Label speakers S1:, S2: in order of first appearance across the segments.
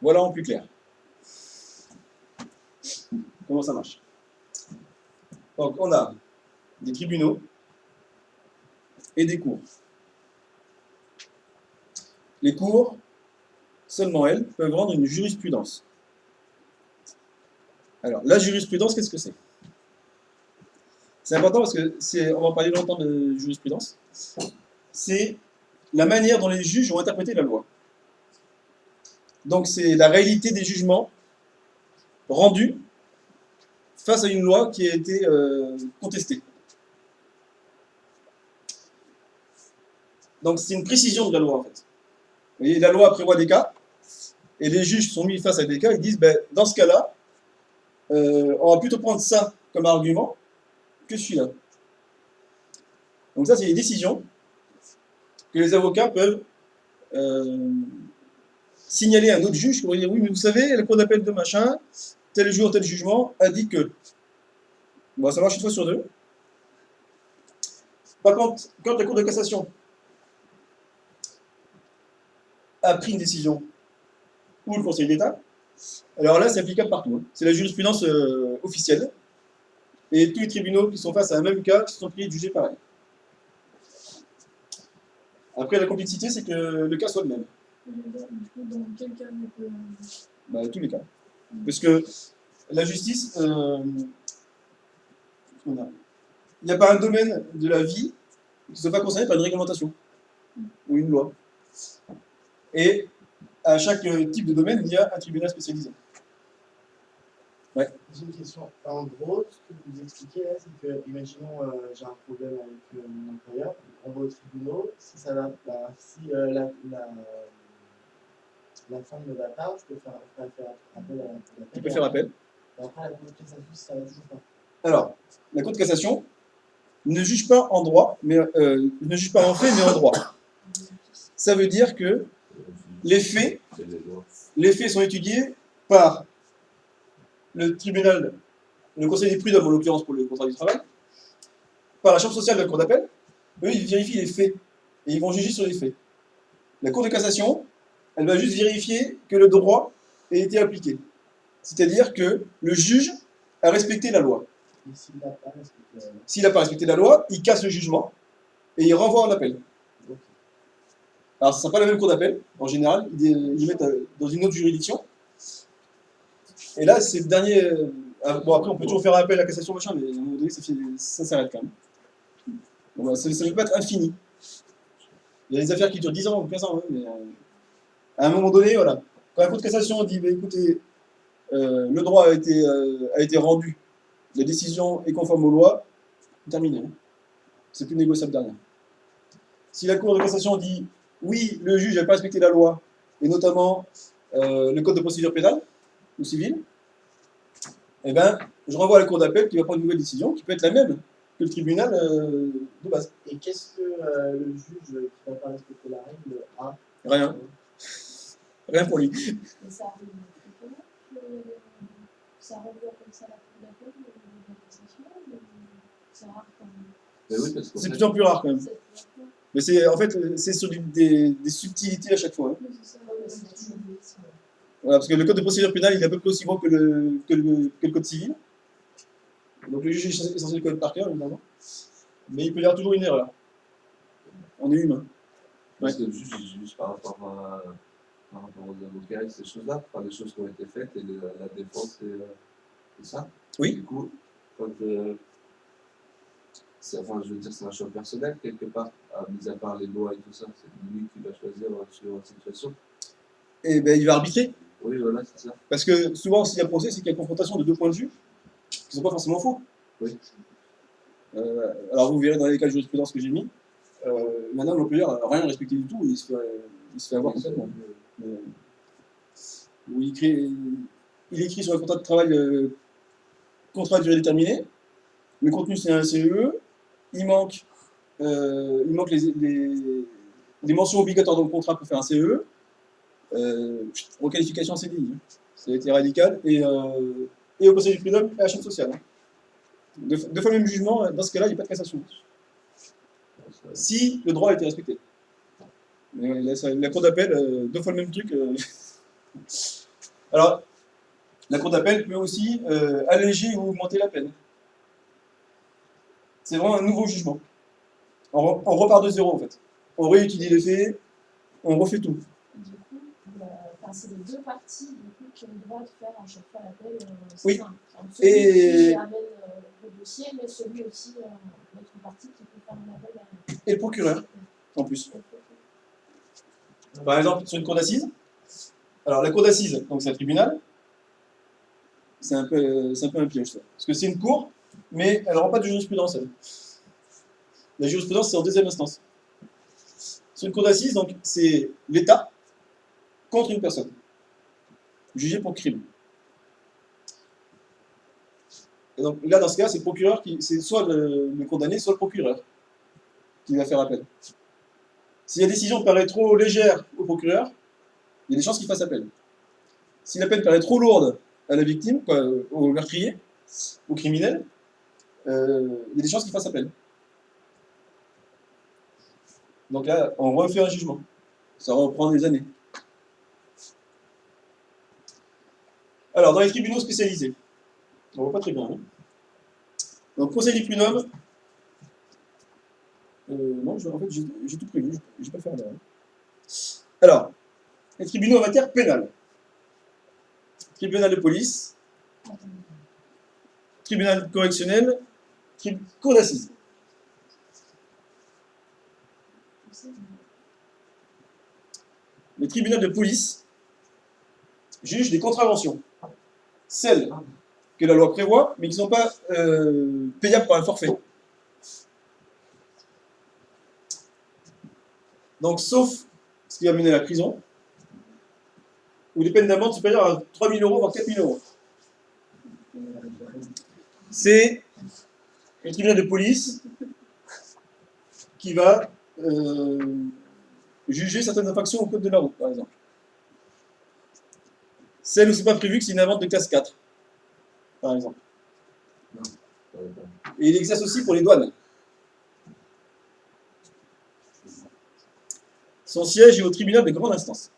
S1: Voilà en plus clair. Comment ça marche? Donc, on a des tribunaux et des cours. Les cours, seulement elles, peuvent rendre une jurisprudence. Alors, la jurisprudence, qu'est-ce que c'est? C'est important parce que on va en parler longtemps de jurisprudence. C'est la manière dont les juges ont interprété la loi. Donc, c'est la réalité des jugements rendus face à une loi qui a été contestée. Donc, c'est une précision de la loi, en fait. Vous voyez, la loi prévoit des cas, et les juges sont mis face à des cas, ils disent, ben, dans ce cas-là, on va plutôt prendre ça comme argument que celui-là. Donc ça, c'est des décisions que les avocats peuvent signaler à un autre juge pour dire, oui, mais vous savez, la cour d'appel de machin, tel jour, tel jugement, a dit que. Bon, ça marche une fois sur deux. Par contre, quand la cour de cassation a pris une décision, ou le Conseil d'État, alors là, c'est applicable partout. Hein. C'est la jurisprudence officielle. Et tous les tribunaux qui sont face à un même cas se sont pris de juger pareil. Après, la complexité, c'est que le cas soit le même.
S2: Dans quel cas il peut...
S1: Bah, tous les cas. Parce que la justice, il n'y a pas un domaine de la vie qui ne soit pas concerné par une réglementation ou une loi. Et à chaque type de domaine, il y a un tribunal spécialisé. Ouais.
S3: J'ai une question. En gros, ce que vous expliquez là, c'est que, imaginons, j'ai un problème avec mon employeur, on va au tribunal, si ça va, si la femme ne va pas, je peux faire appel à la cour d'appel.
S1: Tu peux faire appel.
S3: Et après, la cour de cassation, ça va toujours pas.
S1: Alors, la cour de cassation ne juge pas en droit, mais ne juge pas en fait, mais en droit. Ça veut dire que les faits sont étudiés par le tribunal, le conseil des prud'hommes en l'occurrence pour le contrat du travail, par la chambre sociale de la cour d'appel. Eux, ils vérifient les faits et ils vont juger sur les faits. La cour de cassation, elle va juste vérifier que le droit ait été appliqué. C'est-à-dire que le juge a respecté la loi.
S3: Et s'il n'a pas respecté la loi?
S1: S'il n'a pas respecté la loi, il casse le jugement et il renvoie en appel.
S3: Ok.
S1: Alors, ce ne sera pas la même cour d'appel. En général, ils mettent dans une autre juridiction. Et là, c'est le dernier. Bon, après, on peut toujours faire appel à la cassation, machin, mais à un moment donné, ça s'arrête quand même. Bon, bah, ça ne peut pas être infini. Il y a des affaires qui durent 10 ans ou 15 ans, hein, mais à un moment donné, voilà. Quand la cour de cassation dit, bah, écoutez, le droit a été rendu, la décision est conforme aux lois, terminé. Hein. C'est plus négociable derrière. Si la cour de cassation dit, oui, le juge n'a pas respecté la loi, et notamment le code de procédure pénale, ou civile, eh ben, je renvoie à la cour d'appel qui va prendre une nouvelle décision, qui peut être la même que le tribunal de base.
S3: Et qu'est-ce que le juge qui ne va pas respecter la règle a?
S1: Rien. Rien pour lui.
S2: Mais ça arrive fréquemment, ça renvoie comme ça la cour d'appel, la cassation, c'est rare quand même.
S4: Oui, parce
S1: c'est de plus en plus rare quand même. Mais en fait, c'est sur des subtilités à chaque fois. Hein. Voilà, parce que le code de procédure pénale, il est à peu près aussi grand que le code civil. Donc le juge est censé le connaître par cœur, évidemment. Mais il peut y avoir toujours une erreur. On est humain.
S4: Parce que le juge, il juge par rapport aux avocats et ces choses-là, par les choses qui ont été faites et la défense et ça.
S1: Oui.
S4: Du coup, quand je veux dire, c'est un choix personnel quelque part, mis à part les lois et tout ça, c'est lui qui va choisir sur la situation.
S1: Et ben il va arbitrer.
S4: Oui, voilà, c'est ça.
S1: Parce que souvent, s'il y a procès, c'est qu'il y a une confrontation de deux points de vue qui ne sont pas forcément faux.
S4: Oui.
S1: Alors vous verrez dans les cas de jurisprudence que j'ai mis, maintenant l'employeur n'a rien respecté du tout, il se fait avoir complètement. Il écrit sur le contrat de travail contrat de durée déterminée, le contenu c'est un CEE, il manque les mentions obligatoires dans le contrat pour faire un CEE, requalification en CDI, hein. Ça a été radical, et au conseil du prud'homme et à la chambre sociale. Hein. Deux fois le même jugement, dans ce cas-là, il n'y a pas de cassation. Si le droit a été respecté. Mais la cour d'appel, deux fois le même truc, Alors, la cour d'appel peut aussi alléger ou augmenter la peine. C'est vraiment un nouveau jugement. On repart de zéro en fait. On réétudie les faits, on refait tout.
S2: Du coup, c'est les deux parties du coup, qui ont le droit de faire à chaque fois l'appel.
S1: Oui.
S2: Celui
S1: Et-
S2: qui amène le dossier, mais celui aussi, l'autre partie qui peut faire un appel.
S1: Et le procureur, en plus. Par exemple, sur une cour d'assises, alors la cour d'assises, donc c'est un tribunal, c'est un peu un piège ça. Parce que c'est une cour, mais elle ne rend pas de jurisprudence. Elle. La jurisprudence, c'est en deuxième instance. Sur une cour d'assises, donc c'est l'État contre une personne, jugée pour crime. Et donc là, dans ce cas, c'est le procureur qui, c'est soit le condamné, soit le procureur qui va faire appel. Si la décision paraît trop légère au procureur, il y a des chances qu'il fasse appel. Si la peine paraît trop lourde à la victime, quoi, au meurtrier, au criminel, il y a des chances qu'il fasse appel. Donc là, on refait un jugement. Ça reprend des années. Alors, dans les tribunaux spécialisés, on voit pas très bien. Hein. Donc, conseil du prud'homme. Non, en fait, j'ai tout prévu, je vais pas le faire là. Alors, les tribunaux en matière pénale. Tribunal de police, tribunal correctionnel, cour d'assises. Le tribunal de police juge des contraventions. Celles que la loi prévoit, mais qui ne sont pas payables par un forfait. Donc, sauf ce qui va mener à la prison, ou des peines d'amende supérieures à 3 000 euros, voire 4 000 euros. C'est le tribunal de police qui va juger certaines infractions au code de la route, par exemple. Celle où c'est pas prévu que c'est une amende de classe 4, par exemple. Et il exerce aussi pour les douanes. Son siège est au tribunal de grande instance.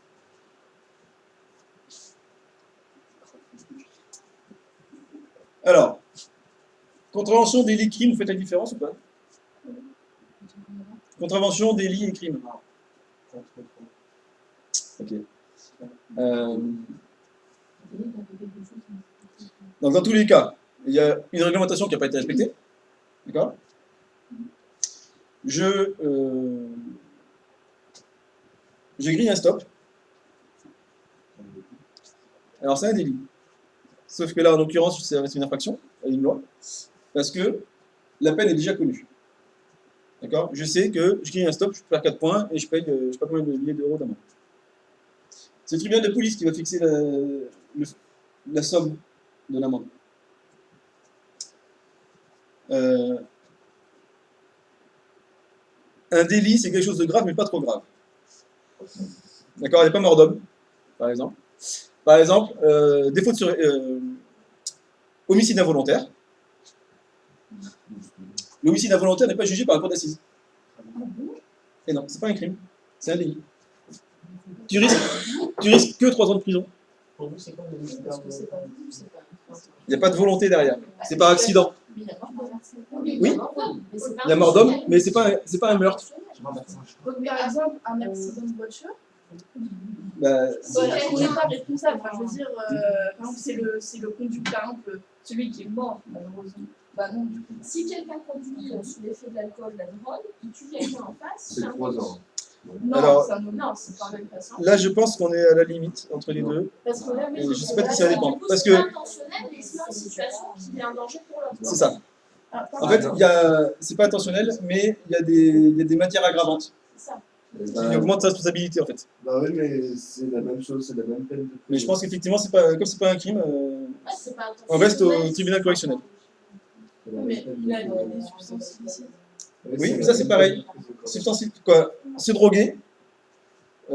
S1: Alors, contravention, délit, crime, vous faites la différence ou pas? Contravention, délit et crime. Ok. Donc, dans tous les cas, il y a une réglementation qui n'a pas été respectée. D'accord? Je grille un stop. Alors, c'est un délit. Sauf que là, en l'occurrence, c'est une infraction à une loi. Parce que la peine est déjà connue. D'accord? Je sais que je grille un stop, je perds 4 points et je paye je ne sais pas combien de milliers d'euros d'amende. C'est le tribunal de police qui va fixer la somme de l'amende. Un délit, c'est quelque chose de grave, mais pas trop grave. D'accord? Il n'y a pas mort d'homme, par exemple. Par exemple, défaut de homicide involontaire. L'homicide involontaire n'est pas jugé par la cour d'assises. Et non, c'est pas un crime, c'est un délit. Tu risques que 3 ans de prison.
S3: Pour vous, c'est quoi le
S2: Oui, parce que c'est pas vous, c'est pas.
S1: Il n'y a pas de volonté derrière. C'est par accident.
S2: Oui, il y a mort d'homme.
S1: Oui,
S2: Il
S1: il y a mort d'homme, mais c'est pas un meurtre.
S5: Donc, par exemple, un accident de voiture,
S1: Bah,
S5: on n'est pas responsable. Enfin, je veux dire, par exemple, c'est le conducteur, par exemple, celui qui est mort, malheureusement. Bah non, du coup.
S2: Si quelqu'un conduit sous l'effet de l'alcool, de la drogue, il tue quelqu'un en face,
S4: C'est 3 ans.
S5: Non,
S1: Alors,
S5: ça, non.
S2: Non, c'est pas la même façon.
S1: là, je pense qu'on est à la limite entre les deux.
S2: Parce que là,
S1: Et je sais pas de qui ça dépend.
S2: Du coup,
S1: Parce
S2: c'est
S1: que-
S2: pas intentionnel, mais c'est une situation qui met un danger pour l'autre.
S1: C'est ça.
S5: Ah,
S1: En fait, c'est pas intentionnel, mais il y a des matières aggravantes
S2: C'est ça.
S1: qui augmentent sa responsabilité en fait.
S4: Bah oui, mais c'est la même chose, c'est la même peine.
S1: Mais je pense qu'effectivement, comme c'est pas un crime,
S2: Ouais, c'est pas
S1: on reste au
S2: intentionnel,
S1: tribunal
S2: c'est
S1: correctionnel.
S5: Mais il a des substances illicites.
S1: Oui, mais ça, c'est pareil. Se droguer,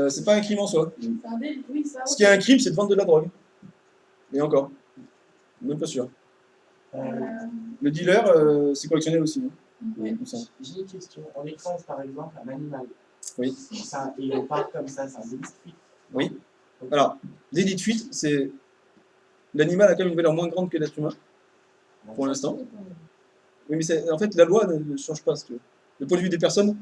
S1: c'est pas un crime en soi.
S5: C'est un délit, oui, ça.
S1: Ce qui est un crime, c'est de vendre de la drogue. Et encore. Même pas sûr. Le dealer, c'est correctionnel aussi. Hein.
S5: Oui.
S1: Il me semble.
S3: J'ai une question. On écrase par exemple un animal.
S1: Oui.
S3: Ça, et on part comme ça, c'est un délit de fuite.
S1: Oui. Alors, délit de fuite, c'est l'animal a quand même une valeur moins grande que l'être humain, pour l'instant. Oui, mais en fait, la loi ne change pas. Si tu veux. Le point de vue des personnes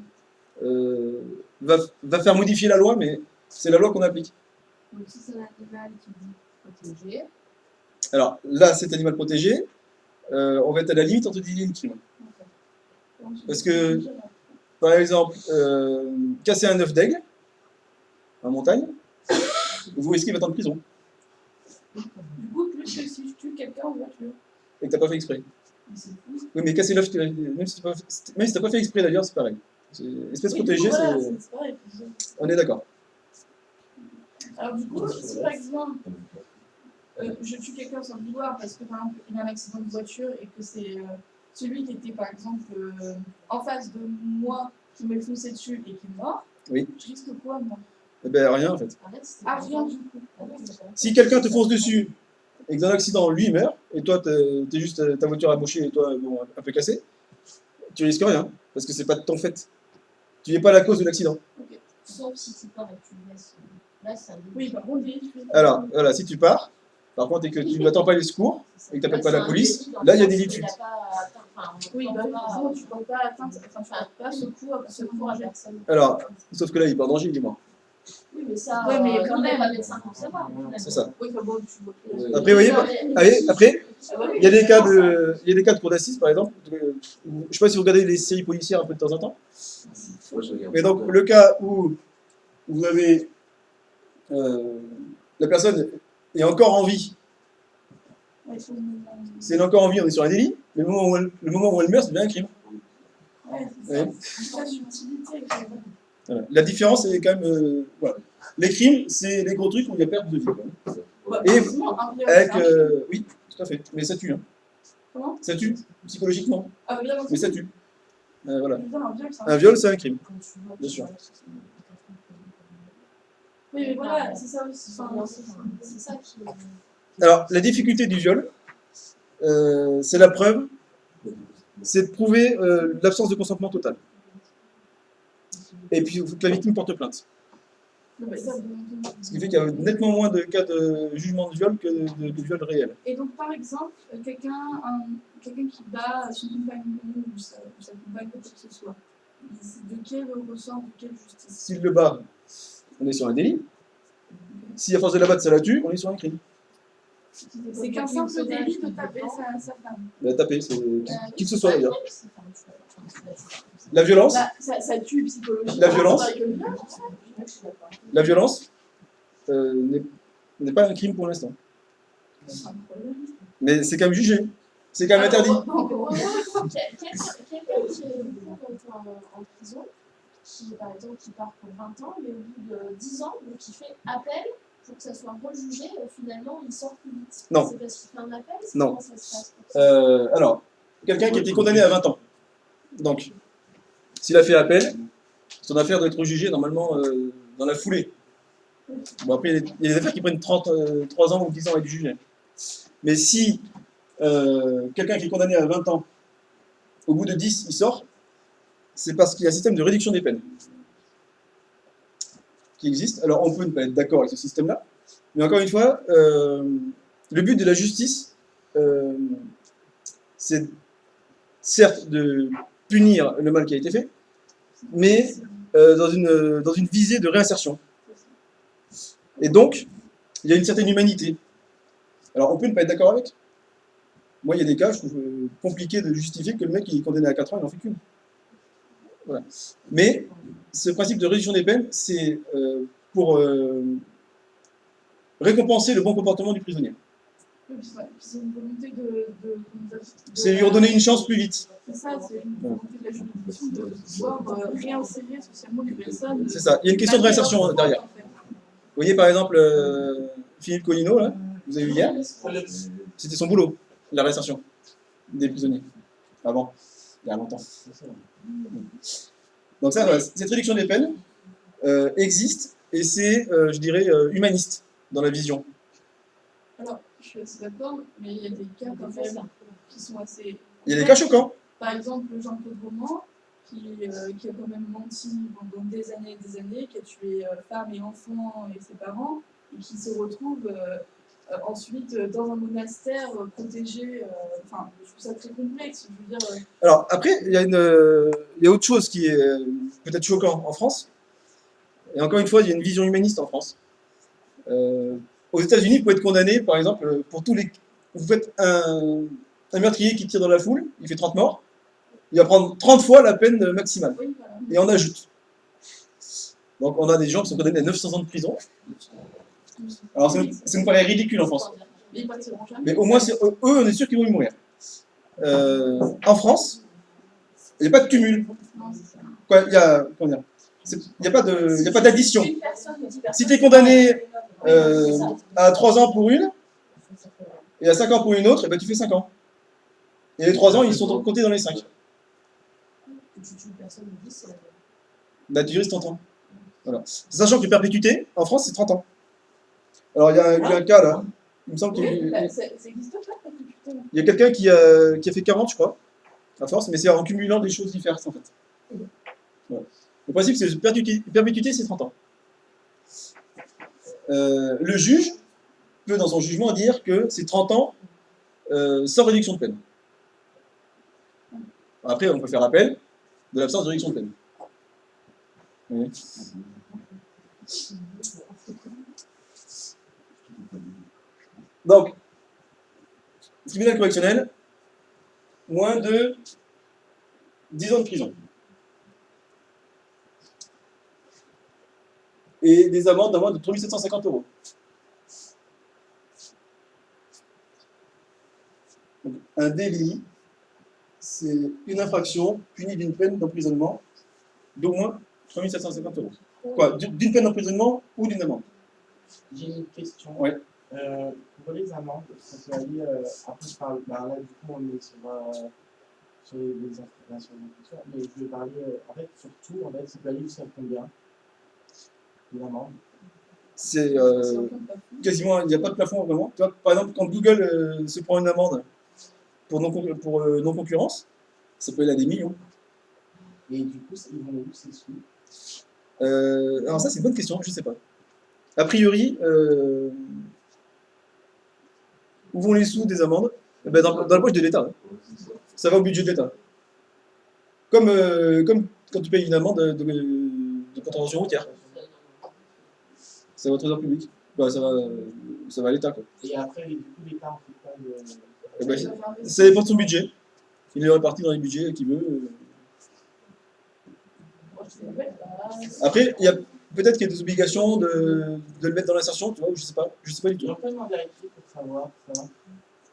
S1: va faire modifier la loi, mais c'est la loi qu'on applique.
S2: Donc si c'est un animal qui dit protégé,
S1: Alors là, cet animal protégé, on va être à la limite entre délit et crime. Parce que, par exemple, casser un œuf d'aigle en montagne, vous risquez 20 ans de prison
S5: Du coup, plus que si je tue quelqu'un en voiture.
S1: et que t'as pas fait exprès.
S5: Mais c'est fou.
S1: Oui, mais casser l'œuf, même si t'as pas fait exprès d'ailleurs, c'est pareil. Espèce
S5: Oui, du coup,
S1: protégée,
S5: voilà,
S1: c'est...
S5: c'est pareil.
S1: On est d'accord.
S5: Alors du coup, si par exemple, je tue quelqu'un sans le vouloir parce que par exemple, il y a un accident de voiture et que c'est celui qui était par exemple en face de moi qui me fonçait dessus et qui est mort,
S1: Oui.
S5: je risque quoi moi?
S1: Eh ben rien en fait.
S5: Ah, rien du coup.
S1: Si quelqu'un te fonce dessus et que dans l'accident, lui il meurt, et toi t'es juste ta voiture a bouché et toi bon, un peu cassé, tu risques rien, parce que c'est pas de ton fait. Tu n'es pas la cause de l'accident.
S2: sauf si tu pars et tu le laisses. Là, c'est un délit.
S5: Oui, par contre,
S1: Alors, voilà, si tu pars, par contre, et que tu n'attends pas les secours, et que tu n'appelles pas la police, là, il y a des litiges.
S5: oui, bah, non, tu portes pas atteinte, enfin, tu portes pas secours à personne.
S1: Alors, sauf que là, il est pas en danger, dis-moi.
S2: Oui, mais ça,
S5: Ouais, mais quand
S2: on n'est
S5: même.
S2: pas médecin pour savoir.
S1: C'est ça.
S5: Oui, enfin bon, tu vois.
S1: Après, vous voyez, après, il y a des cas de cour d'assises, par exemple. Je ne sais pas si vous regardez les séries policières un peu de temps en temps.
S4: Moi, je regarde
S1: Mais
S4: ça,
S1: donc, le cas où vous avez la personne est encore en vie, si elle est encore en vie, on est sur un délit, mais le moment où elle meurt, c'est bien un crime.
S5: Ouais,
S1: Ouais.
S5: c'est ça, subtilité.
S1: Voilà. La différence, c'est quand même. Voilà. Les crimes, c'est les gros trucs où il y a perte de vie. Quoi.
S5: Ouais,
S1: Et
S5: heureusement, un viol,
S1: avec.
S5: c'est un crime.
S1: Oui, tout à fait. Mais ça tue. Hein.
S5: Comment?
S1: Ça tue, psychologiquement.
S5: Ah, bien,
S1: Mais ça tue. Voilà.
S5: Putain, un viol, c'est
S1: Un viol, c'est un crime. Bien sûr.
S5: Oui, mais voilà, c'est ça aussi. Enfin,
S2: C'est ça qui.
S1: Alors, la difficulté du viol, c'est la preuve, c'est de prouver l'absence de consentement total. Et puis, il faut que la victime porte plainte.
S5: non, mais ça,
S1: Ce qui fait qu'il y a nettement moins de cas de jugement de viol que de viol réel.
S5: Et donc, par exemple, quelqu'un qui bat son compagnon ou sa compagne, quoi que ce soit, c'est de quel ressort, de quelle justice?
S1: S'il le bat, on est sur un délit. Si à force de la battre, ça la tue, on est sur un crime.
S5: C'est qu'un simple délit de taper sa femme.
S1: Bah, taper, c'est qui que ce soit d'ailleurs. La violence,
S5: Bah, ça tue psychologiquement.
S1: La violence.
S5: Avec le viol,
S1: la violence n'est pas un crime pour l'instant.
S5: c'est un problème.
S1: Mais c'est quand même jugé. C'est quand même interdit.
S2: Quelqu'un qui est en prison, qui par exemple qui part pour 20 ans, mais au bout de 10 ans, donc il fait appel pour que ça soit rejugé, finalement il sort plus vite.
S1: Non.
S2: C'est parce qu'il fait un appel?
S1: Non.
S2: Comment ça se passe pour ça?
S1: Alors, quelqu'un qui a été condamné à 20 ans. Donc, s'il a fait appel, son affaire doit être jugée normalement dans la foulée. Bon, après, il y a des affaires qui prennent 3 ans ou 10 ans à être jugées. Mais si quelqu'un qui est condamné à 20 ans, au bout de 10, il sort, c'est parce qu'il y a un système de réduction des peines qui existe. Alors, on peut ne pas être d'accord avec ce système-là, mais encore une fois, le but de la justice, c'est certes de punir le mal qui a été fait, mais dans une visée de réinsertion. Et donc, il y a une certaine humanité. Alors, on peut ne pas être d'accord avec. Moi, il y a des cas, je trouve compliqué de justifier que le mec qui est condamné à 4 ans, il n'en fait qu'une. Voilà. Mais ce principe de réduction des peines, c'est pour récompenser le bon comportement du prisonnier.
S5: Oui, puis c'est une volonté
S1: C'est lui redonner une chance plus vite.
S5: C'est ça, c'est une volonté de la juridiction de pouvoir réinsérer socialement les personnes.
S1: C'est ça. Il y a une question de réinsertion derrière. Vous voyez par exemple Philippe Collineau, là, vous avez vu hier, c'était son boulot, la réinsertion des prisonniers, avant, il y a longtemps. Donc ça, voilà, cette réduction des peines existe et c'est, je dirais, humaniste dans la vision.
S5: Alors, je suis assez d'accord, mais il y a des cas quand même qui sont assez...
S1: Il y a des cas choquants.
S5: Par exemple, Jean-Claude Roman, qui a quand même menti pendant des années, qui a tué femme et enfants et ses parents, et qui se retrouve Ensuite, dans un monastère protégé, enfin, je trouve ça très complexe. Je veux dire,
S1: Alors, après, il y a autre chose qui est peut-être choquant en France. Et encore une fois, il y a une vision humaniste en France. Aux États-Unis, vous pouvez être condamné, par exemple, pour tous les. Vous faites un meurtrier qui tire dans la foule, il fait 30 morts, il va prendre 30 fois la peine maximale.
S5: oui, voilà.
S1: Et on ajoute. Donc, on a des gens qui sont condamnés à 900 ans de prison. Alors, ça nous paraît ridicule en France.
S5: Mais ils partiront jamais.
S1: Mais au moins, eux, on est sûr qu'ils vont y mourir. En France, il n'y a pas de cumul.
S5: Non, c'est ça.
S1: Quoi, il y a, comment dire, il n'y a pas d'addition.
S2: Une personne ou 10 personnes.
S1: Si tu es condamné à 3 ans pour une, et à 5 ans pour une autre, et ben tu fais 5 ans. Et les 3 ans, ils sont comptés dans les 5.
S2: Que tu tues une personne ou 10, c'est la même.
S1: La durée, c'est 30 ans. Voilà. Sachant que les perpétuités, en France, c'est 30 ans. Alors, il y a eu un cas, là. Il me semble qu'il y a eu-
S5: Bah, ça existe pas, putain.
S1: il y a quelqu'un qui a fait 40, je crois, à force, mais c'est en cumulant des choses différentes, en fait. Voilà. Le principe, c'est que perpétuité, c'est 30 ans. Le juge peut, dans son jugement, dire que c'est 30 ans sans réduction de peine. Après, on peut faire appel de l'absence de réduction de peine. Oui. Donc, tribunal correctionnel, moins de 10 ans de prison. Et des amendes d'un moins de 3 750 €. Donc, un délit, c'est une infraction punie d'une peine d'emprisonnement d'au moins 3 750 €. Quoi, d'une peine d'emprisonnement ou d'une amende?
S3: J'ai une question.
S1: Ouais.
S3: Pour les amendes, ça peut aller. Après, je parle. Bah, là, du coup, on est sur les informations d'infraction. Mais je vais parler. En fait, surtout, en fait, ça peut aller jusqu'à combien les amendes?
S1: C'est
S5: C'est aucun plafond.
S1: quasiment, il n'y a pas de plafond vraiment. Tu vois, par exemple, quand Google se prend une amende pour non-concurrence, ça peut aller à des millions.
S3: Et du coup, ils vont où ces sous?
S1: Alors ça, c'est une bonne question, je ne sais pas. A priori, où vont les sous des amendes? Eh ben, dans la poche de l'État. Hein. Ça va au budget de l'État. Comme quand tu payes une amende de contravention routière. Ça va au trésor public. Bah, ça va à l'État. Quoi.
S3: Et après, du coup, l'État en fait quoi
S1: Eh ben, ça dépend de son budget. Il est réparti dans les budgets qu'il veut. Après, il y a peut-être qu'il y a des obligations de le mettre dans l'insertion, tu vois, je sais pas du
S3: Et
S1: tout.
S3: on peut demander à qui pour savoir ça?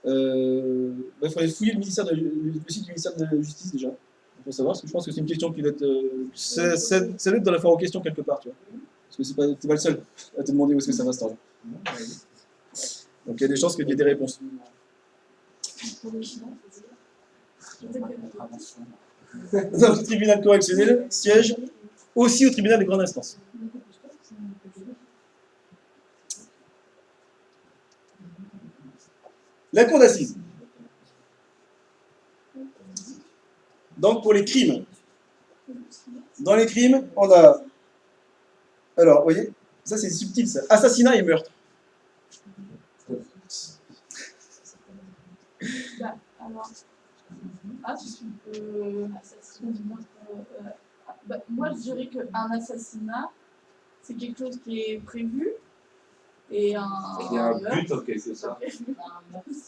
S1: Il faudrait fouiller le site du ministère de la Justice déjà, pour savoir, parce que je pense que c'est une question qui doit être. Ça doit être dans la foire aux questions quelque part, tu vois. Parce que t'es pas le seul à te demander où est-ce que ça va se temps. Donc il y a des chances qu'il y ait des réponses. Dans le tribunal correctionnel siège aussi au tribunal de grande instance. La cour d'assises. Donc pour les crimes. Dans les crimes, on a. Alors, vous voyez, ça c'est subtil ça. Assassinat et meurtre.
S5: Bah, alors. Ah, tu peux. Moi, je dirais qu'un assassinat, c'est quelque chose qui est prévu. Et un.
S4: Il y a un but en quelque sorte.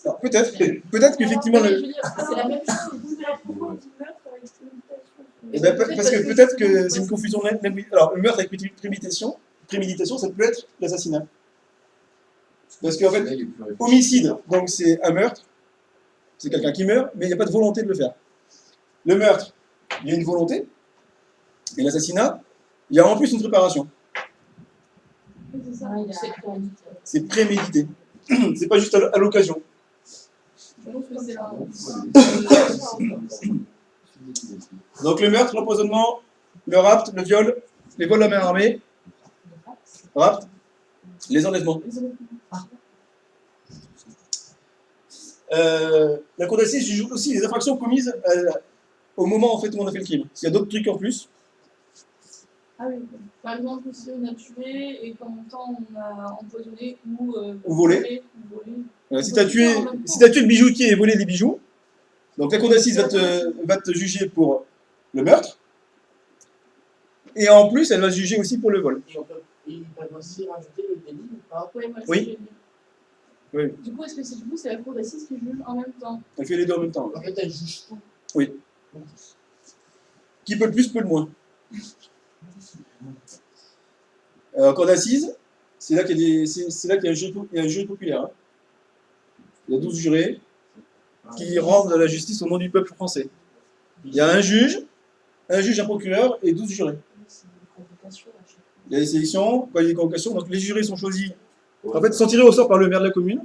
S1: Alors, peut-être qu'effectivement.
S5: Mais je veux dire, c'est la même chose.
S1: Eh ben, parce que peut-être que c'est une confusion. Alors, le meurtre avec préméditation, ça peut être l'assassinat. Parce qu'en fait, homicide, donc c'est un meurtre, c'est quelqu'un qui meurt, mais il n'y a pas de volonté de le faire. Le meurtre, il y a une volonté, et l'assassinat, il y a en plus une préparation.
S5: C'est ça.
S1: C'est prémédité. C'est pas juste à l'occasion.
S5: Je pense que c'est là.
S1: Donc le meurtre, l'empoisonnement, le rapt, le viol, les vols à main armée, rapt, les enlèvements. La cour d'assises juge aussi les infractions commises au moment en fait, où on a fait le crime. S'il y a d'autres trucs en plus,
S5: Ah oui, ok. Par exemple, si on a tué et qu'en même temps on a empoisonné ou
S1: volé.
S5: ou volé.
S1: Si
S5: On
S1: tu as
S5: peut
S1: tué,
S5: faire en même
S1: si
S5: temps.
S1: t'as tué le bijoutier et volé les bijoux, donc la cour d'assises va te juger pour le meurtre, et en plus, elle va se juger aussi pour le vol.
S3: Et ils peuvent aussi rajouter le délit ou pas?
S5: Ouais, voilà,
S1: Oui.
S5: c'est ce que j'ai dit.
S1: Oui,
S5: Du coup, est-ce que c'est la cour d'assises qui juge en même temps?
S1: elle fait les deux en même temps.
S3: En fait, elle juge tout.
S1: Oui. Qui peut le plus, peut le moins. Cour d'assises, c'est là qu'il y a, c'est là qu'il y a un jury populaire. Hein. Il y a 12 jurés qui rendent la justice au nom du peuple français. Il y a un juge, un procureur et 12 jurés. Il y a des sélections, quand il y a des convocations, donc les jurés sont choisis, en fait, sont tirés au sort par le maire de la commune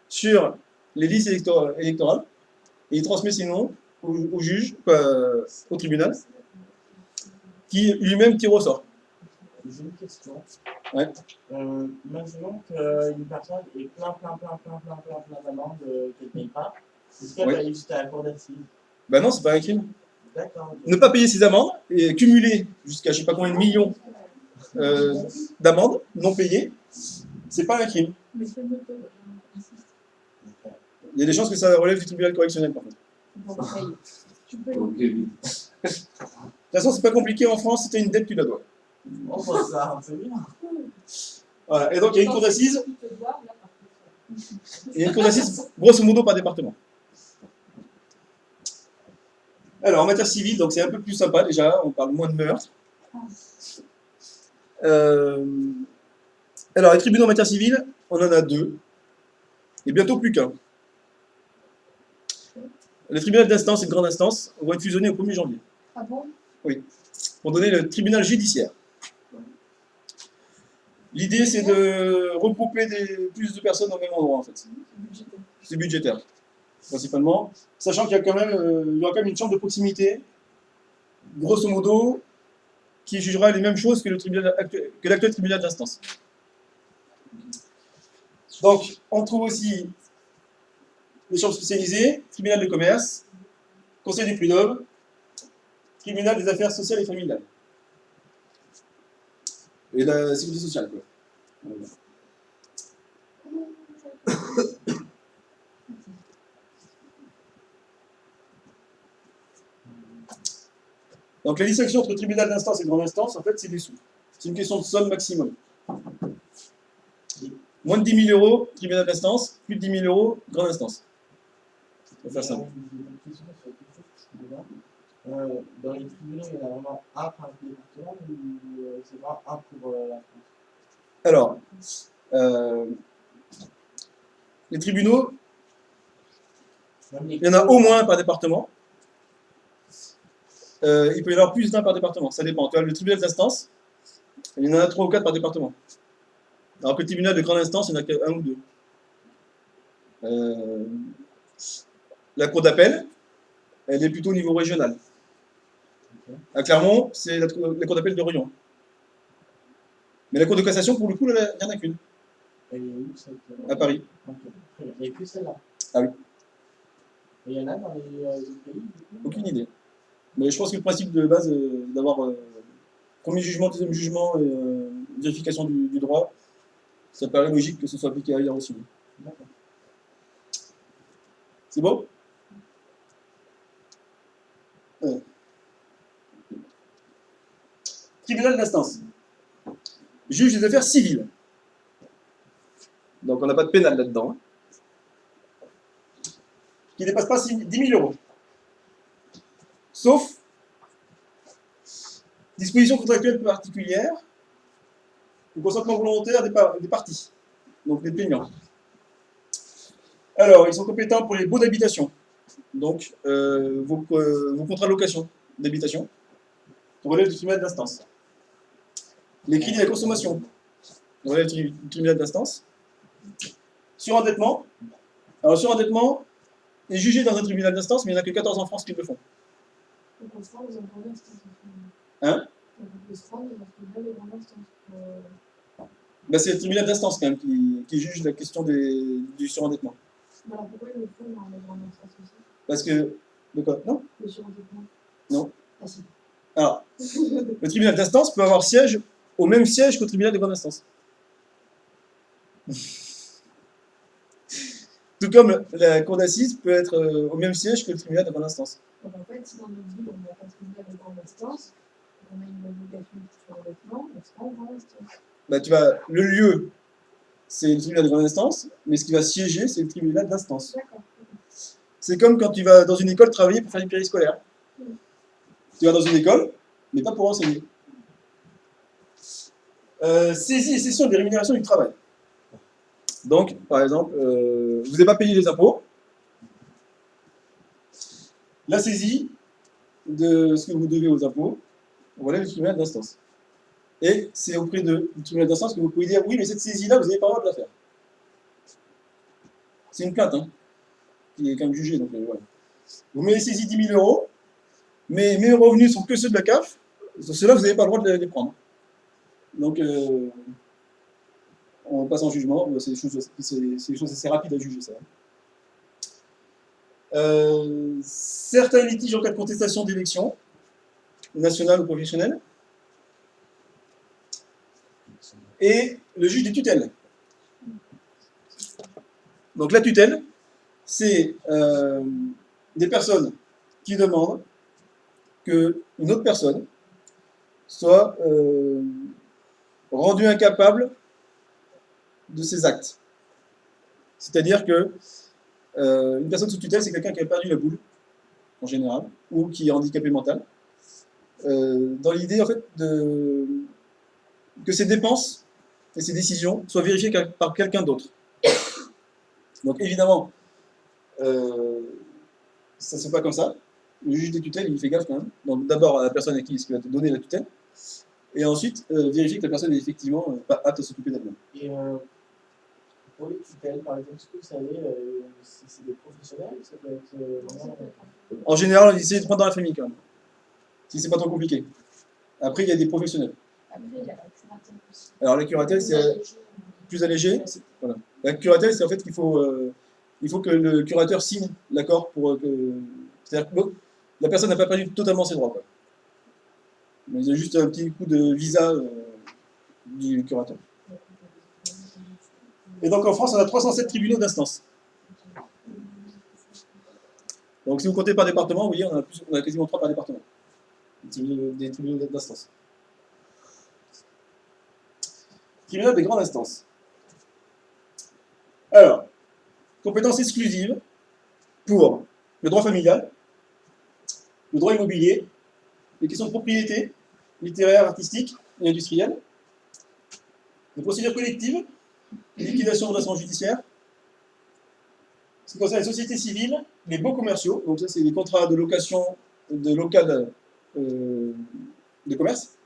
S1: sur les listes électorales, et il transmet ses noms au juge, au tribunal, qui lui-même tire au sort.
S3: J'ai une question.
S1: Ouais.
S3: Imaginons qu'une personne ait plein d'amendes qu'elle ne paye pas. Est-ce qu'elle va aller jusqu'à la cour d'assises?
S1: Ben non, c'est pas un crime.
S3: D'accord. Okay.
S1: Ne pas payer ses amendes et cumuler jusqu'à je sais pas combien de millions d'amendes non payées, c'est pas un crime.
S5: Mais c'est le
S1: Il y a des chances que ça relève du tribunal correctionnel par contre.
S5: Tu peux.
S4: Ok,
S1: De
S4: vite.
S1: toute façon, c'est pas compliqué en France, si tu as une dette, tu la dois.
S3: On voit ça, c'est bien.
S1: Voilà. Et donc il y a une cour d'assises. Il y a une cour d'assises, grosso modo, par département. Alors, en matière civile, donc c'est un peu plus sympa déjà, on parle moins de meurtre. Alors, les tribunaux en matière civile, on en a 2, et bientôt plus qu'un. Le tribunal d'instance et de grande instance vont être fusionnés au 1er janvier.
S5: Ah bon?
S1: Oui, pour donner le tribunal judiciaire. L'idée, c'est de regrouper plus de personnes au même endroit, en fait. C'est budgétaire, principalement. Sachant qu'il y a quand même, il y aura quand même une chambre de proximité, grosso modo, qui jugera les mêmes choses que l'actuel tribunal d'instance. Donc, on trouve aussi les chambres spécialisées, tribunal de commerce, conseil du prud'homme, tribunal des affaires sociales et familiales. Et la sécurité sociale, quoi. Donc la distinction entre tribunal d'instance et grande instance, en fait, c'est des sous. C'est une question de somme maximum. Moins de 10 000 euros, tribunal d'instance, plus de 10 000 euros, grande instance. On va faire simple.
S3: Dans les tribunaux, il y en a vraiment un par département ou c'est pas un pour la France?
S1: Alors, les tribunaux, il y en a au moins un par département. Il peut y en avoir plus d'un par département, ça dépend. Tu vois, le tribunal d'instance, il y en a 3 ou 4 par département. Alors que le tribunal de grande instance, il n'y en a qu'un ou 2. La cour d'appel, elle est plutôt au niveau régional. À Clermont, c'est la cour d'appel de Rion. Mais la cour de cassation, pour le coup, il n'y en a qu'une.
S3: Elle est où cette...
S1: À Paris.
S3: Ok, très bien. Il n'y a que celle-là.
S1: Ah oui.
S3: Et il y en a dans les autres pays, du coup?
S1: Aucune idée. Mais je pense que le principe de base d'avoir premier jugement, deuxième jugement et vérification du droit, ça paraît logique que ce soit appliqué ailleurs aussi.
S3: D'accord.
S1: C'est bon? Tribunal d'instance. Juge des affaires civiles. Donc on n'a pas de pénal là-dedans. Hein. Qui ne dépasse pas 10 000 euros. Sauf dispositions contractuelles particulières ou consentement volontaire des parties, donc des plaignants. Alors, ils sont compétents pour les baux d'habitation, donc vos contrats de location d'habitation, relève du tribunal d'instance. Les crédits à la consommation, relève du tribunal d'instance. Surendettement, alors surendettement est jugé dans un tribunal d'instance, mais il n'y en a que 14 en France qui le font. Hein? Ben, c'est le tribunal d'instance quand même qui juge la question du surendettement.
S2: Alors pourquoi ils le font dans les grandes instances aussi?
S1: Parce que. De quoi? Non?
S2: Le surendettement.
S1: Non.
S2: Ah si.
S1: Alors, le tribunal d'instance peut avoir siège au même siège qu'au tribunal de grande instance. Tout comme la cour d'assises peut être au même siège que le tribunal de grande instance.
S2: Donc en fait, si dans notre ville, on n'a pas de tribunal de grande instance, on a une obligation sur un bâtiment, on sera en grande instance.
S1: Bah, le lieu, c'est le tribunal de grande instance, mais ce qui va siéger, c'est le tribunal d'instance.
S2: D'accord.
S1: C'est comme quand tu vas dans une école travailler pour faire du périscolaire. Tu vas dans une école, mais pas pour enseigner. Saisie et cession des rémunérations du travail. Donc, par exemple, vous n'avez pas payé les impôts. La saisie de ce que vous devez aux impôts, voilà le tribunal d'instance. Et c'est auprès du tribunal d'instance que vous pouvez dire oui, mais cette saisie-là, vous n'avez pas le droit de la faire. C'est une plainte, hein, qui est quand même jugée. Donc, voilà. Vous m'avez saisi 10 000 euros, mais mes revenus sont que ceux de la CAF. Ceux-là, vous n'avez pas le droit de les prendre. Donc, on passe en jugement. C'est des choses assez rapides à juger, ça. Certains litiges en cas de contestation d'élection, nationale ou professionnelle, et le juge des tutelles. Donc la tutelle, c'est des personnes qui demandent qu'une autre personne soit rendue incapable de ses actes. C'est-à-dire que une personne sous tutelle, c'est quelqu'un qui a perdu la boule, en général, ou qui est handicapé mental, dans l'idée, en fait, que ses dépenses et ses décisions soient vérifiées par quelqu'un d'autre. Donc, évidemment, ça ne se fait pas comme ça. Le juge des tutelles, il fait gaffe quand même. Donc, d'abord, à la personne à qui il va te donner la tutelle, et ensuite, vérifier que la personne est effectivement pas apte à s'occuper d'elle-même.
S3: Et pour les tutelles, par exemple, est-ce que vous savez si c'est des professionnels, ça peut être vraiment...
S1: En général, on essaie de prendre dans la famille quand même, si c'est pas trop compliqué. Après, il y a des professionnels.
S2: Après, il y a la curatelle aussi.
S1: Alors, la curatelle, c'est plus allégé. Voilà. La curatelle, c'est en fait qu'il faut que le curateur signe l'accord pour que. C'est-à-dire que la personne n'a pas perdu totalement ses droits, quoi. Mais il y a juste un petit coup de visa du curateur. Et donc en France, on a 307 tribunaux d'instance. Donc si vous comptez par département, vous voyez, on a quasiment 3 par département. Des tribunaux d'instance. Tribunal des grandes instances. Alors, compétences exclusives pour le droit familial, le droit immobilier, les questions de propriété, littéraire, artistique et industrielle, les procédures collectives, liquidation de redressement judiciaire, ce qui concerne les sociétés civiles, les baux commerciaux, donc ça c'est les contrats de location de local de commerce,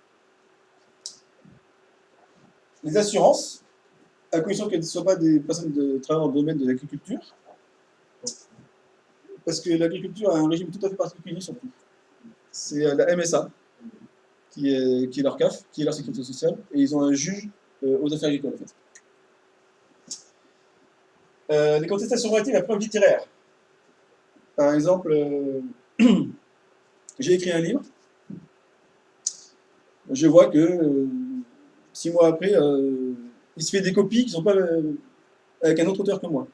S1: les assurances, à condition qu'elles ne soient pas des personnes de travaillant dans le domaine de l'agriculture, parce que l'agriculture a un régime tout à fait particulier surtout. C'est la MSA, qui est leur CAF, qui est leur sécurité sociale, et ils ont un juge aux affaires agricoles en fait. Les contestations relatives à la preuve littéraire. Par exemple, j'ai écrit un livre, je vois que 6 mois après, il se fait des copies qui ne sont pas avec un autre auteur que moi.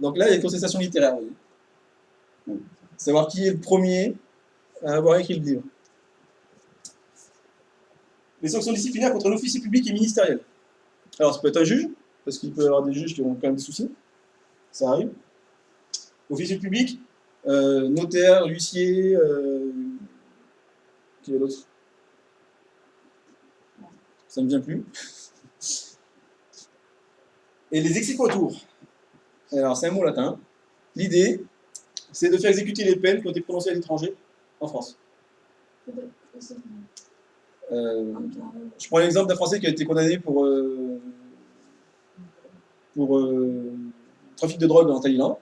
S1: Donc là, il y a une contestation littéraire. Vous voyez. Savoir qui est le premier à avoir écrit le livre. Les sanctions disciplinaires contre l'officier public et ministériel. Alors, ça peut être un juge, parce qu'il peut y avoir des juges qui ont quand même des soucis. Ça arrive. Officier public, notaire, huissier, qui est l'autre? Ça ne me vient plus. Et les exéquatours. Alors, c'est un mot latin. L'idée, c'est de faire exécuter les peines qui ont été prononcées à l'étranger en France. Je prends l'exemple d'un Français qui a été condamné pour trafic de drogue en Thaïlande.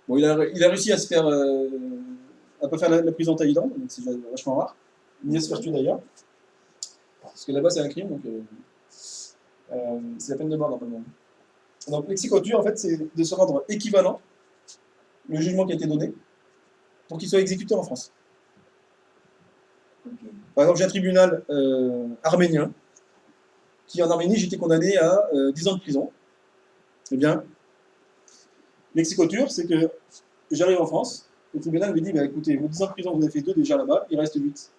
S1: Bon, il a réussi à se faire, à pas faire la prison en Thaïlande, donc c'est vachement rare. Ni à se faire tuer d'ailleurs, parce que là-bas c'est un crime, donc c'est la peine de mort normalement. Donc l'exéquatur en fait c'est de se rendre équivalent le jugement qui a été donné pour qu'il soit exécuté en France.
S5: Ok.
S1: Par exemple, j'ai un tribunal arménien qui, en Arménie, j'ai été condamné à 10 ans de prison. Eh bien, l'exécuteur, c'est que j'arrive en France, le tribunal me dit bah, écoutez, vos 10 ans de prison, vous avez fait 2 déjà là-bas, il reste 8.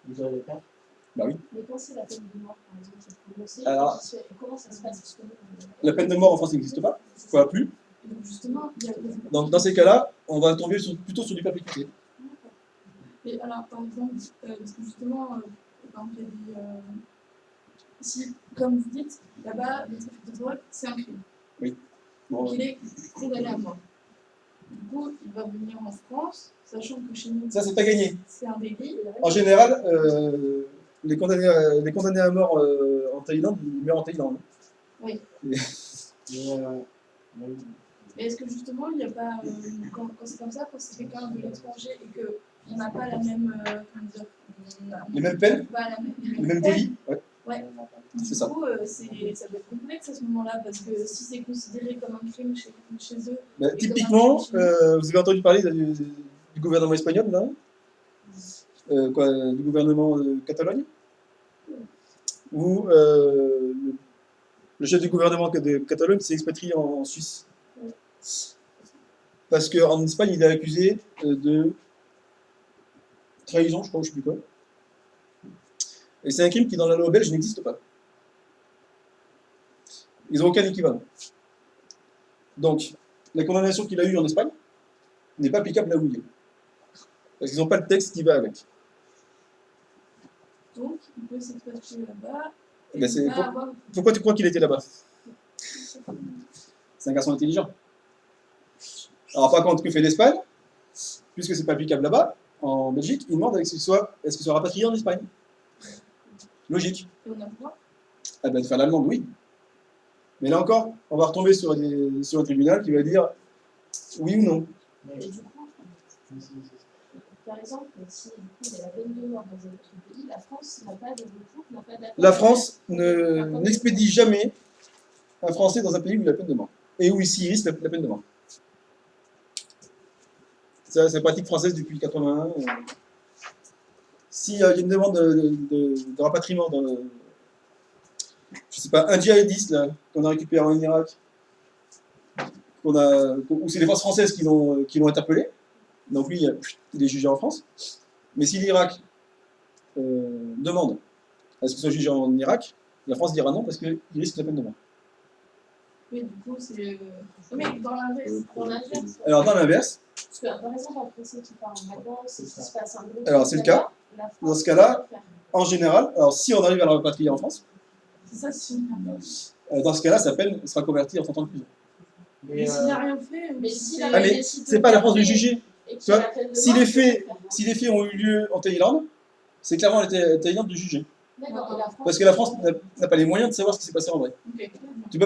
S3: Vous allez faire.
S1: Bah oui.
S2: Mais quand c'est la peine de mort, par exemple, qui est prononcée,
S1: Alors-
S2: comment ça se passe? Parce que
S1: La peine de mort en France n'existe pas, quoi plus.
S5: Et donc justement, il y a
S1: Dans ces cas-là, on va tomber plutôt sur du perpétuité.
S5: Et alors, par exemple, parce que justement, par exemple, il y a des, si, comme vous dites, là-bas, le trafic de drogue, c'est un crime.
S1: Bon,
S5: Donc il est condamné à mort. Du coup, il va venir en France, sachant que chez nous,
S1: ça, c'est pas gagné.
S5: c'est un délit.
S1: En général, les condamnés à mort en Thaïlande, ils meurent en Thaïlande.
S5: Oui.
S3: Mais, oui.
S5: Et est-ce que justement, il n'y a pas, quand c'est comme ça, quand c'est quelqu'un de l'étranger et qu'on n'a pas la même, comment dire,
S1: Les mêmes peines,
S5: pas la même,
S1: les mêmes délits. Ouais.
S5: Ouais.
S1: C'est
S5: Du
S1: ça.
S5: coup, ça doit être complexe à ce moment-là, parce que si c'est considéré comme un crime chez eux,
S1: Bah, typiquement, vous avez entendu parler du gouvernement espagnol, là du gouvernement de Catalogne où le chef du gouvernement de Catalogne s'est expatrié en Suisse. Parce qu'en Espagne, il est accusé de trahison, je crois, ou je ne sais plus quoi. Et c'est un crime qui, dans la loi belge, n'existe pas. Ils n'ont aucun équivalent. Donc, la condamnation qu'il a eue en Espagne n'est pas applicable là où il est. Parce qu'ils n'ont pas le texte qui va avec.
S5: donc il peut s'expatrier là-bas et
S1: Ben, c'est-
S5: il va avoir...
S1: Pourquoi tu crois qu'il était là-bas? C'est un garçon intelligent. Alors, par contre, que fait l'Espagne? Puisque c'est pas applicable là-bas, en Belgique, il demande est-ce qu'il soit rapatrié en Espagne. Logique.
S5: Et on a le droit.
S1: Ah ben, de faire la demande, oui. Mais là encore, on va retomber sur un tribunal qui va dire oui ou non.
S3: Mais,
S2: Et du coup, par exemple, si du coup, il y a la peine de mort dans un autre pays, la France n'a pas de recours, n'a pas d'appel.
S1: La France n'expédie jamais un Français dans un pays où il y a la peine de mort. Et où ici il risque la peine de mort. C'est la pratique française depuis 81. S'il y a une demande de rapatriement dans le, je sais pas, un djihadiste là, qu'on a récupéré en Irak, ou c'est les forces françaises qui l'ont interpellé, donc lui, il est jugé en France. Mais si l'Irak demande à ce qu'il soit jugé en Irak, la France dira non parce qu'il risque la peine de mort.
S5: Oui, du coup, c'est... Mais dans l'inverse,
S1: Alors dans l'inverse,
S2: Parce que, par exemple, un Français qui part en vacances et qui se passe un gros
S1: Alors,
S2: truc
S1: c'est le cas.
S2: là-bas, la France
S1: Dans ce cas-là,
S2: peut le faire.
S1: en général, alors si on arrive à la rapatrier en France,
S5: c'est ça, c'est...
S1: dans ce cas-là, sa peine sera convertie en 30 ans de prison.
S5: Mais s'il n'a rien fait...
S2: Mais s'il
S5: c'est-
S2: a
S1: Ah mais
S2: décidé
S1: c'est
S2: de
S1: pas la France de
S2: garder
S1: juger.
S2: et qu'il
S1: Tu
S2: y a
S1: vois,
S2: la peine de
S1: si
S2: mort,
S1: les
S2: il peut le
S1: faits,
S2: faire.
S1: si les faits ont eu lieu en Thaïlande, c'est clairement la Thaïlande de juger.
S2: D'accord, et la France.
S1: Parce que la France n'a pas les moyens de savoir ce qui s'est passé en vrai.
S5: Ok.
S1: Tu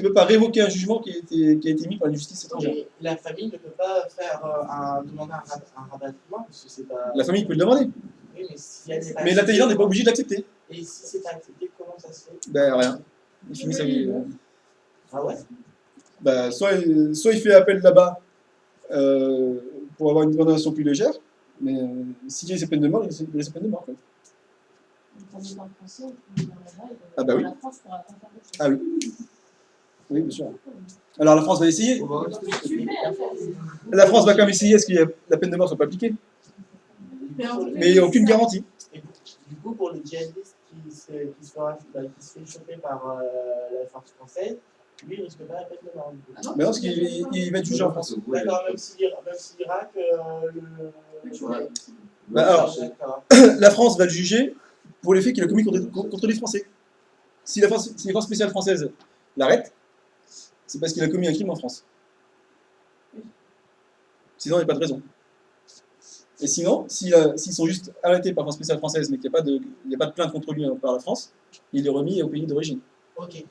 S1: peux pas révoquer un jugement qui a été mis par la justice étrangère.
S3: mais la famille ne peut pas faire demander un rapatriement parce que c'est pas.
S1: La famille peut le demander.
S3: Oui, mais si elle n'est pas
S1: Mais la
S3: acceptée,
S1: Thaïlande n'est pas obligée de l'accepter.
S3: Et si c'est pas accepté, comment ça se fait?
S1: Ben rien. Il finit sa vie.
S3: Ah ouais?
S1: Ben, soit il fait appel là-bas pour avoir une condamnation plus légère, mais s'il y a ses peines de mort, il y a ses peines de mort. Quoi.
S2: Tandis qu'en français, on peut venir là-bas et
S1: Ah bah oui.
S2: la France pourra pas faire de choses.
S1: Ah oui. Oui, bien sûr. Alors la France va essayer.
S2: Donc, tu le fais, en fait.
S1: La France va quand même essayer à ce que la peine de mort soit pas appliquée. Mais il n'y a aucune garantie.
S3: Et du coup, pour le djihadiste qui se fait choper par la force française, lui, il risque pas la peine de mort. Du coup.
S5: Ah non,
S1: Mais non, parce qu'il va être jugé en France.
S3: D'accord, même si l'Irak,
S1: Bah, alors,
S3: d'accord.
S1: la France va le juger pour les faits qu'il a commis contre les Français. Si les forces spéciales françaises l'arrêtent, c'est parce qu'il a commis un crime en France. Sinon, il n'y a pas de raison. Et sinon, s'ils sont juste arrêtés par force spéciale française, mais qu'il n'y a pas de plainte contre lui par la France, il est remis au pays d'origine.
S3: Ok.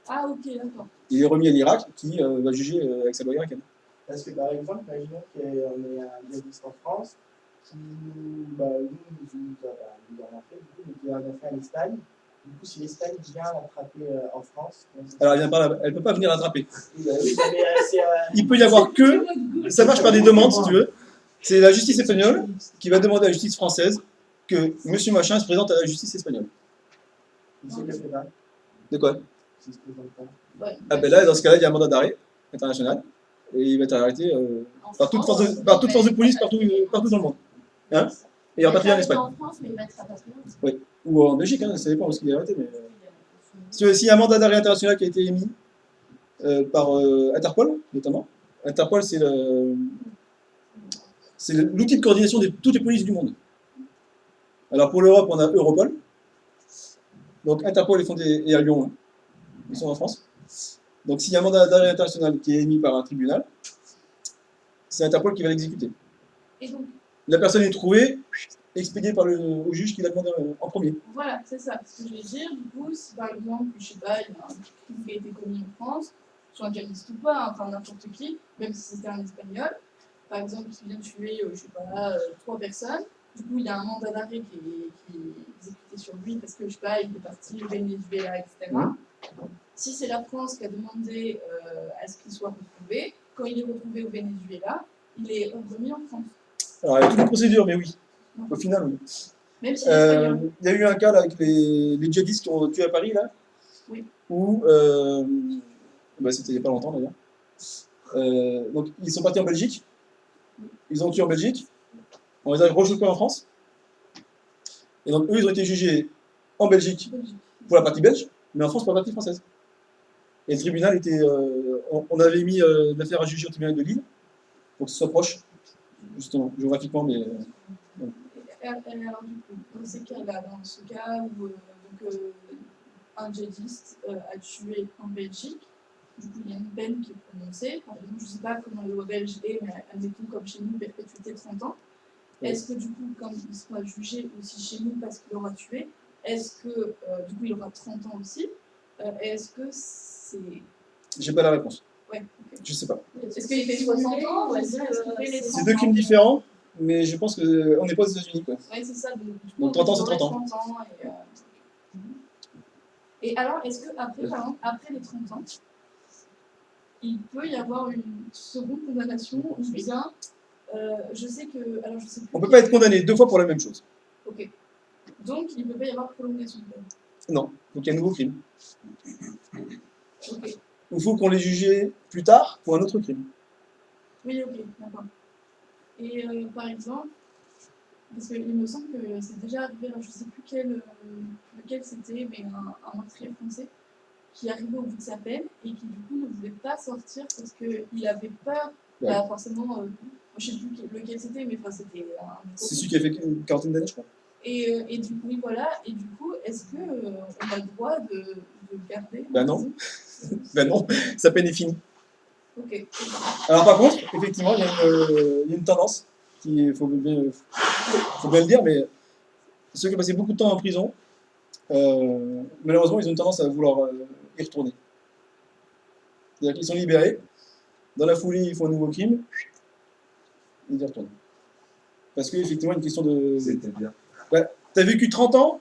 S5: Ah ok, d'accord.
S1: Il est remis à l'Irak, qui va juger avec sa loi irakienne.
S3: Parce que par exemple, imaginons qu'on ait un djihadiste en France qui nous a fait, du coup, qui en a fait en Espagne. Du coup, si l'Espagne vient l'attraper en France,
S1: Alors, elle ne peut pas venir l'attraper.
S3: oui, mais c'est
S1: Il peut y avoir que, ça marche par des demandes si tu veux, c'est la justice espagnole qui va demander à la justice française que monsieur machin se présente à la justice espagnole.
S3: il le fait pas.
S1: De quoi?
S3: S'il se présente pas.
S5: Ouais.
S1: Ah ben là, dans ce cas-là, il y a un mandat d'arrêt international et il va être arrêté
S2: En
S1: par toute
S2: France,
S1: force de police partout dans le monde. Hein? Et en particulier en Espagne.
S2: En France, mais il va être rapatrié.
S1: Ou en Belgique, hein, ça dépend où il est arrêté. Mais... S'il y a un mandat d'arrêt international qui a été émis par Interpol, notamment, Interpol, c'est l'outil de coordination de toutes les polices du monde. Alors pour l'Europe, on a Europol. Donc Interpol est fondé à Lyon, hein. Ils sont en France. Donc s'il y a un mandat d'arrêt international qui est émis par un tribunal, c'est Interpol qui va l'exécuter.
S5: Et donc,
S1: La personne est trouvée, expédiée au juge qui l'a demandé en premier.
S5: voilà, c'est ça. Ce que je vais dire, du coup, si par exemple, je sais pas, il y a un crime qui a été commis en France, soit un djihadiste ou pas, enfin n'importe qui, même si c'était un espagnol, par exemple, qui vient de tuer, je sais pas, 3 personnes, du coup, il y a un mandat d'arrêt qui est exécuté sur lui parce que, je sais pas, il est parti au Venezuela, etc. Si c'est la France qui a demandé à ce qu'il soit retrouvé, quand il est retrouvé au Venezuela, il est remis en France.
S1: Alors il y a toute une procédure, mais oui. Au final, oui.
S5: Même si l'espagnol.
S1: Il y a eu un cas là, avec les djihadistes qui ont tué à Paris, là,
S5: Oui.
S1: où, c'était il n'y a pas longtemps d'ailleurs, donc ils sont partis en Belgique, ils ont tué en Belgique, on les a rechopés en France, et donc eux ils ont été jugés en Belgique pour la partie belge, mais en France pour la partie française. Et le tribunal était, on avait mis l'affaire à juger au tribunal de Lille, pour que ce soit proche, justement, géographiquement, mais...
S5: Alors, du coup, dans ces cas-là, dans ce cas où un djihadiste a tué en Belgique, du coup, il y a une peine qui est prononcée. Par exemple, je ne sais pas comment la loi belge est, mais admettons comme chez nous, perpétuité de 30 ans. Est-ce que du coup, quand il sera jugé aussi chez nous parce qu'il aura tué, est-ce que du coup il aura 30 ans aussi? Est-ce que c'est.
S1: J'ai pas la réponse.
S5: Ouais, ok.
S1: Je sais pas.
S5: Est-ce qu'il fait 60 ans ou est-ce qu'il fait les 30 ans?
S1: C'est deux crimes différents, mais je pense qu'on n'est pas aux États-Unis, quoi.
S5: Oui, c'est ça.
S1: Donc 30 ans, c'est 30 ans.
S5: 30 ans et alors, est-ce qu'après, par exemple, après les 30 ans, il peut y avoir une seconde condamnation ou bien, je sais que. Alors, je sais plus.
S1: On peut pas être condamné 2 fois pour la même chose.
S5: Ok. Donc, il ne peut pas y avoir prolongation de peine.
S1: Non, donc il y a un nouveau crime.
S5: Ok.
S1: Il faut qu'on les juge plus tard pour un autre crime.
S5: Oui, ok, d'accord. Et par exemple, parce qu'il me semble que c'est déjà arrivé, alors je ne sais plus lequel c'était, mais un meurtrier français qui arrivait au bout de sa peine et qui du coup ne voulait pas sortir parce qu'il avait peur,
S1: Ouais.
S5: bah, forcément, je ne sais plus lequel c'était, mais enfin, c'était un.
S1: C'est celui qui a fait une quarantaine d'années, je crois.
S5: Et du coup, oui, voilà, et du coup, est-ce qu'on a le droit de le garder?
S1: Ben non. Ben non, sa peine est finie.
S5: Ok.
S1: Alors par contre, effectivement, il y a une tendance, il faut bien le dire, mais ceux qui ont passé beaucoup de temps en prison, malheureusement, ils ont une tendance à vouloir y retourner. C'est-à-dire qu'ils sont libérés, dans la foulée, ils font un nouveau crime, ils y retournent. Parce qu'effectivement, il y a une question de...
S4: C'était bien.
S1: Ouais, t'as vécu 30 ans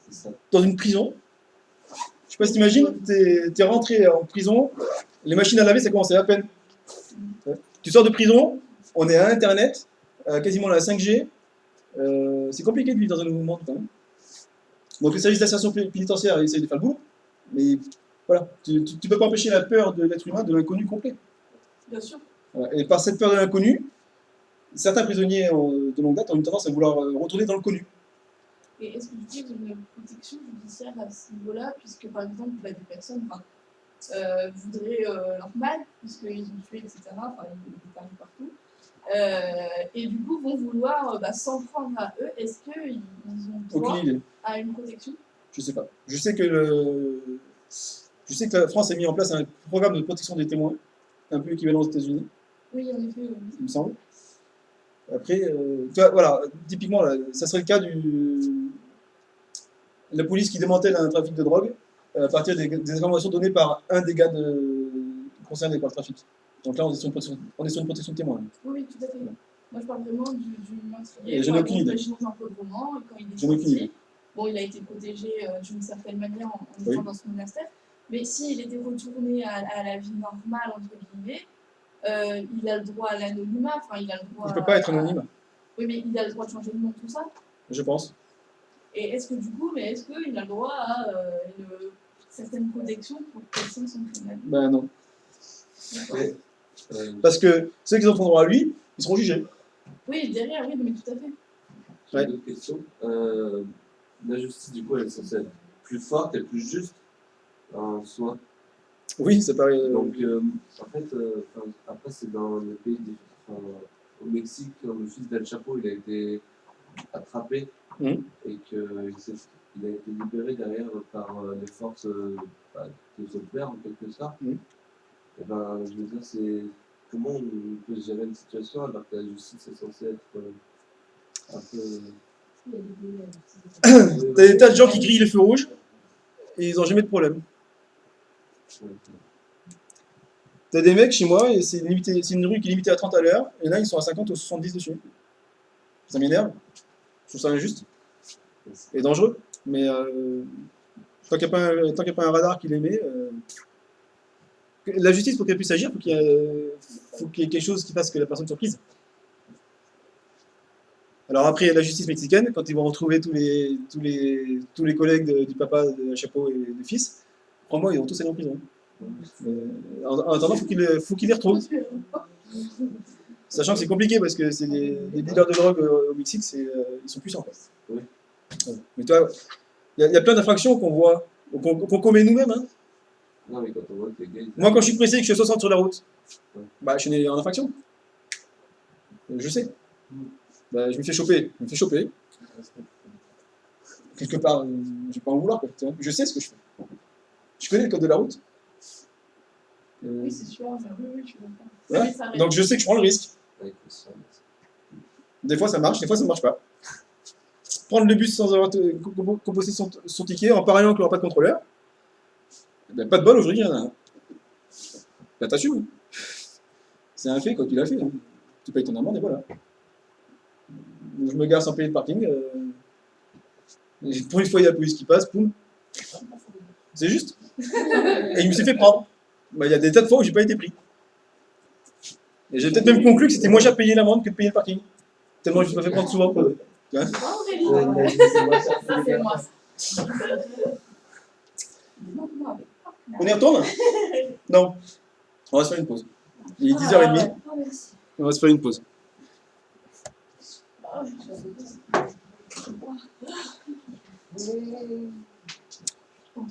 S4: C'est ça.
S1: dans une prison. Je sais pas si t'imagines, t'es rentré en prison, les machines à laver, ça commençait à peine. Ouais. Tu sors de prison, on est à Internet, quasiment à la 5G. C'est compliqué de vivre dans un nouveau monde quand même. Donc les services d'insertion pénitentiaire essayent de faire le boulot, mais voilà, tu peux pas empêcher la peur de l'être humain de l'inconnu complet.
S5: Bien sûr.
S1: Voilà. Et par cette peur de l'inconnu, certains prisonniers de longue date ont une tendance à vouloir retourner dans le connu.
S5: Et est-ce que tu dis qu'il y a une protection judiciaire à ce niveau-là, puisque par exemple, des personnes voudraient leur mal, puisqu'ils ont tué, etc., enfin, ils parlent partout, et du coup vont vouloir s'en prendre à eux. Est-ce qu'ils ont droit
S1: Aucune idée.
S5: à une protection?
S1: Je sais pas. Je sais que la France a mis en place un programme de protection des témoins, un peu équivalent aux États-Unis,
S5: Oui, en effet.
S1: il me semble. Après, tu vois, voilà, typiquement, là, ça serait le cas la police qui démantèle un trafic de drogue à partir des informations données par un des gars concernés par le trafic. Donc là, on est sur une protection de témoins.
S5: Oui, tout à fait. Moi, je parle vraiment du meurtrier.
S1: Et j'en ai aucune idée.
S5: Imaginons Jean-Claude Roman, et quand il est
S1: J'en ai aucune idée.
S5: sorti, bon, il a été protégé d'une certaine manière en
S1: Oui.
S5: étant dans ce monastère, mais s'il était retourné à la vie normale, entre guillemets, il a le droit à l'anonymat, enfin, il a le droit
S1: Il peut pas être
S5: à-
S1: anonyme,
S5: Oui, mais il a le droit de changer de nom, tout ça.
S1: je pense.
S5: Et est-ce que du coup, est-ce qu'il a le droit à une certaine protection pour personne sans criminel?
S1: Ben non.
S4: Mais,
S1: Parce que ceux qui en font droit à lui, ils seront jugés.
S5: Oui, derrière, oui, mais tout à fait.
S4: j'ai
S1: Ouais.
S4: une autre question. La justice, du coup, elle est censée être plus forte et plus juste en soi.
S1: Oui, ça paraît.
S4: Donc, en fait, après, c'est dans les pays au Mexique, le fils d'El Chapo, il a été attrapé
S1: Mhm.
S4: et qu'il a été libéré derrière par les forces de son père, en quelque sorte.
S1: Mhm.
S4: Et ben, je veux dire, c'est comment on peut gérer une situation alors que la justice est censée être un peu.
S1: T'as des tas de gens qui grillent les feux rouges et ils ont jamais de problème. T'as des mecs chez moi, et c'est une rue qui est limitée à 30 à l'heure, et là ils sont à 50 ou 70 dessus. Ça m'énerve. Je trouve ça injuste et dangereux. Mais tant qu'il n'y a pas un radar qui les met, la justice, pour qu'elle puisse agir, faut qu'il y ait quelque chose qui fasse que la personne soit prise. Alors après, la justice mexicaine, quand ils vont retrouver tous les collègues du papa, de Chapeau et du fils, crois-moi, ils vont tous aller en prison. En attendant, faut qu'ils les retrouvent. Sachant que c'est compliqué parce que c'est les dealers de drogue au Mexique, ils sont puissants. Quoi.
S4: Oui.
S1: Ouais. Mais toi, il y a plein d'infractions qu'on voit, qu'on commet nous-mêmes. Hein.
S4: Non, mais quand on voit que les gars.
S1: Moi, quand je suis pressé et que je suis à 60 sur la route, bah, je suis en infraction. Je sais. Bah, je me fais choper. Je me fais choper. Quelque part, je vais pas en vouloir. Quoi, tu vois. Je sais ce que je fais. Je connais le code de la route.
S5: Oui, c'est sûr, mais oui, je comprends.
S1: Ouais.
S5: Mais ça
S1: Donc je sais que je prends le risque.
S4: Avec le sang.
S1: Des fois ça marche, des fois ça ne marche pas. Prendre le bus sans avoir composé son ticket en pariant qu'il n'y aura pas de contrôleur. Ben, pas de bol aujourd'hui, il y en a un. Ben, t'assumes. C'est un fait, quoi, tu l'as fait. Hein. Tu payes ton amende et voilà. Je me gare sans payer de parking. Et pour une fois, il y a la police qui passe, poum. C'est juste. Et il me s'est fait prendre. Ben, il y a des tas de fois où j'ai pas été pris. Et j'ai peut-être même conclu que c'était moins cher de payer l'amende que de payer le parking. Tellement je me fais prendre souvent. Tu vois.
S5: pas Aurélie. Ça, c'est moi. Ça.
S1: On y retourne? Non. On va se faire une pause. Il est 10h30.
S2: Ah, merci.
S1: On va se faire une pause.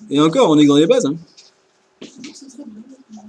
S1: Et encore, on est dans les bases. Hein.
S5: Ce serait bien.